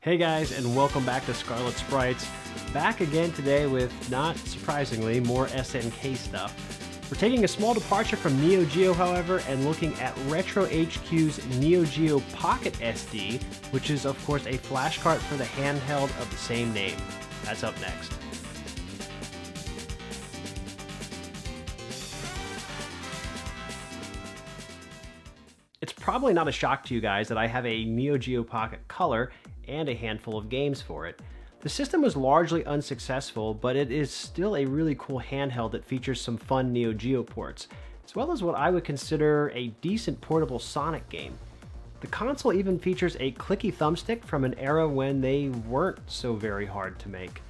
Hey guys, and welcome back to Scarlet Sprites. Back again today with, not surprisingly, more SNK stuff. We're taking a small departure from Neo Geo, however, and looking at RetroHQ's Neo Geo Pocket SD, which is of course a flash cart for the handheld of the same name. That's up next. It's probably not a shock to you guys that I have a Neo Geo Pocket Color and a handful of games for it. The system was largely unsuccessful, but it is still a really cool handheld that features some fun Neo Geo ports, as well as what I would consider a decent portable Sonic game. The console even features a clicky thumbstick from an era when they weren't so very hard to make.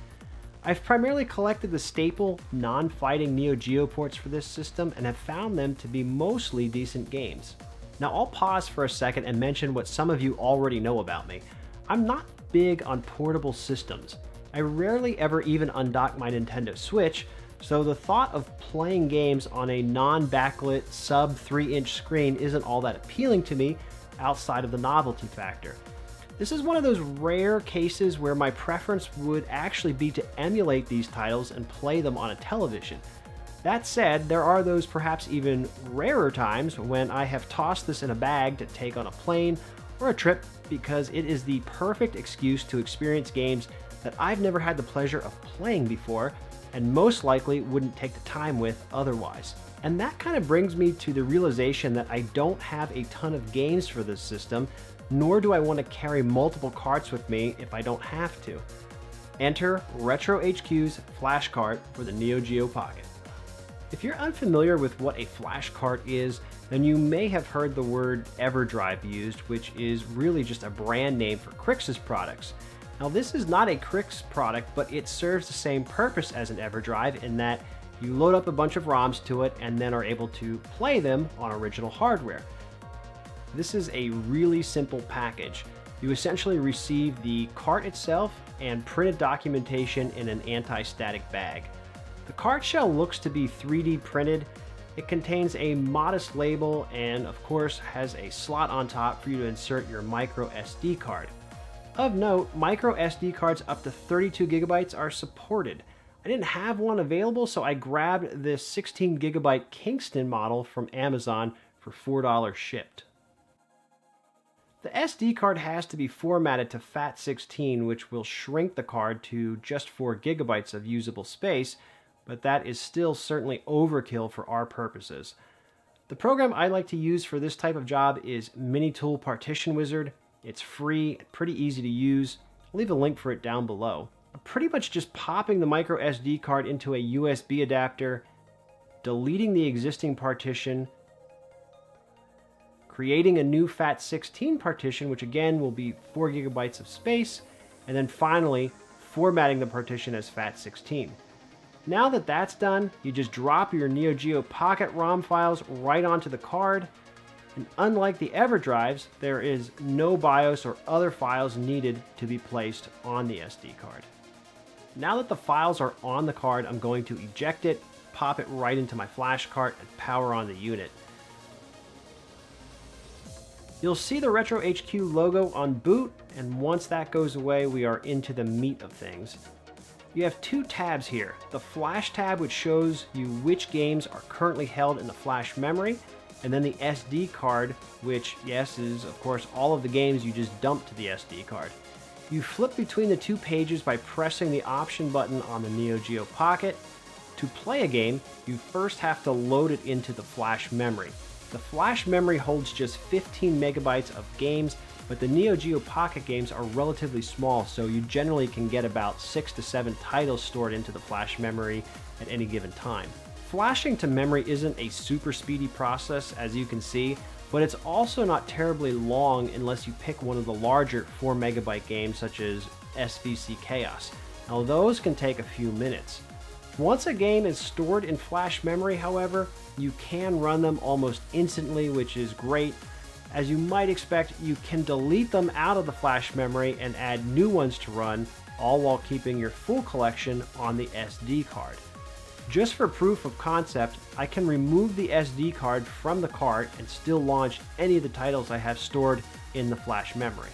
I've primarily collected the staple, non-fighting Neo Geo ports for this system and have found them to be mostly decent games. Now I'll pause for a second and mention what some of you already know about me. I'm not big on portable systems. I rarely ever even undock my Nintendo Switch, so the thought of playing games on a non-backlit sub 3-inch screen isn't all that appealing to me outside of the novelty factor. This is one of those rare cases where my preference would actually be to emulate these titles and play them on a television. That said, there are those perhaps even rarer times when I have tossed this in a bag to take on a plane or a trip because it is the perfect excuse to experience games that I've never had the pleasure of playing before and most likely wouldn't take the time with otherwise. And that kind of brings me to the realization that I don't have a ton of games for this system, nor do I want to carry multiple carts with me if I don't have to. Enter RetroHQ's flash cart for the Neo Geo Pocket. If you're unfamiliar with what a flash cart is, then you may have heard the word EverDrive used, which is really just a brand name for Crix's products. Now this is not a Crix product, but it serves the same purpose as an EverDrive in that you load up a bunch of ROMs to it and then are able to play them on original hardware. This is a really simple package. You essentially receive the cart itself and printed documentation in an anti-static bag. The cart shell looks to be 3D printed. It contains a modest label and of course has a slot on top for you to insert your micro SD card. Of note, micro SD cards up to 32 gigabytes are supported. I didn't have one available, so I grabbed this 16 gigabyte Kingston model from Amazon for $4 shipped. The SD card has to be formatted to FAT16, which will shrink the card to just 4 gigabytes of usable space, but that is still certainly overkill for our purposes. The program I like to use for this type of job is MiniTool Partition Wizard. It's free, pretty easy to use. I'll leave a link for it down below. I'm pretty much just popping the micro SD card into a USB adapter, deleting the existing partition, creating a new FAT16 partition, which again will be 4 gigabytes of space, and then finally formatting the partition as FAT16. Now that that's done, you just drop your Neo Geo Pocket ROM files right onto the card, and unlike the EverDrives, there is no BIOS or other files needed to be placed on the SD card. Now that the files are on the card, I'm going to eject it, pop it right into my flash cart, and power on the unit. You'll see the RetroHQ logo on boot, and once that goes away, we are into the meat of things. You have two tabs here. The flash tab, which shows you which games are currently held in the flash memory, and then the SD card, which, yes, is of course all of the games you just dumped to the SD card. You flip between the two pages by pressing the option button on the Neo Geo Pocket. To play a game, you first have to load it into the flash memory. The flash memory holds just 15 megabytes of games, but the Neo Geo Pocket games are relatively small, so you generally can get about 6 to 7 titles stored into the flash memory at any given time. Flashing to memory isn't a super speedy process, as you can see, but it's also not terribly long unless you pick one of the larger 4 megabyte games such as SVC Chaos. Now those can take a few minutes. Once a game is stored in flash memory, however, you can run them almost instantly, which is great. As you might expect, you can delete them out of the flash memory and add new ones to run, all while keeping your full collection on the SD card. Just for proof of concept, I can remove the SD card from the cart and still launch any of the titles I have stored in the flash memory.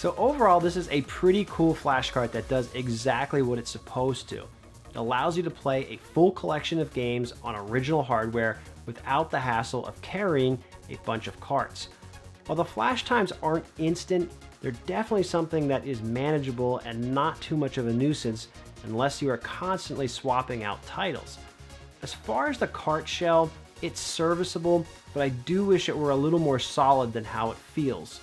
So overall, this is a pretty cool flash card that does exactly what it's supposed to. It allows you to play a full collection of games on original hardware without the hassle of carrying a bunch of carts. While the flash times aren't instant, they're definitely something that is manageable and not too much of a nuisance unless you are constantly swapping out titles. As far as the cart shell, it's serviceable, but I do wish it were a little more solid than how it feels.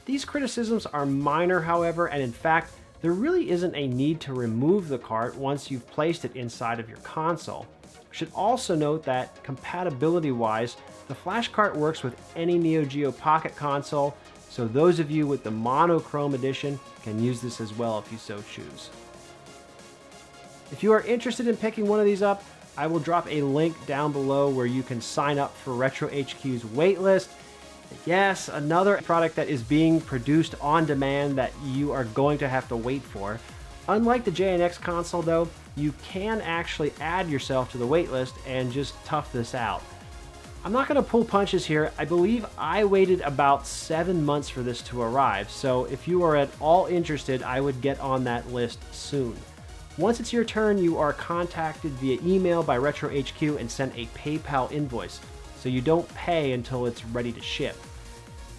These criticisms are minor, however, and in fact, there really isn't a need to remove the cart once you've placed it inside of your console. I should also note that compatibility-wise, the flash cart works with any Neo Geo Pocket console, so those of you with the monochrome edition can use this as well if you so choose. If you are interested in picking one of these up, I will drop a link down below where you can sign up for RetroHQ's waitlist. Yes, another product that is being produced on demand that you are going to have to wait for. Unlike the JNX console though, you can actually add yourself to the waitlist and just tough this out. I'm not going to pull punches here. I believe I waited about 7 months for this to arrive, so if you are at all interested, I would get on that list soon. Once it's your turn, you are contacted via email by RetroHQ and sent a PayPal invoice, so you don't pay until it's ready to ship.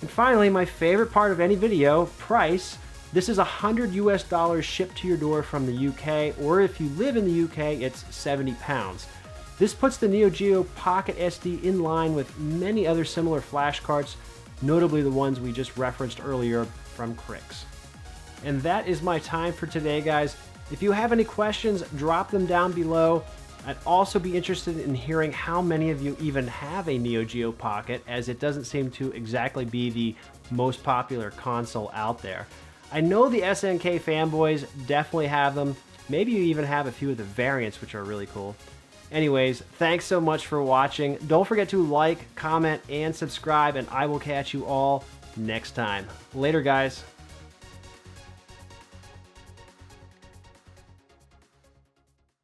And finally, my favorite part of any video, price. This is $100 US shipped to your door from the UK, or if you live in the UK, it's £70. This puts the Neo Geo Pocket SD in line with many other similar flash carts, notably the ones we just referenced earlier from Crix. And that is my time for today, guys. If you have any questions, drop them down below. I'd also be interested in hearing how many of you even have a Neo Geo Pocket, as it doesn't seem to exactly be the most popular console out there. I know the SNK fanboys definitely have them. Maybe you even have a few of the variants, which are really cool. Anyways, thanks so much for watching. Don't forget to like, comment, and subscribe, and I will catch you all next time. Later, guys.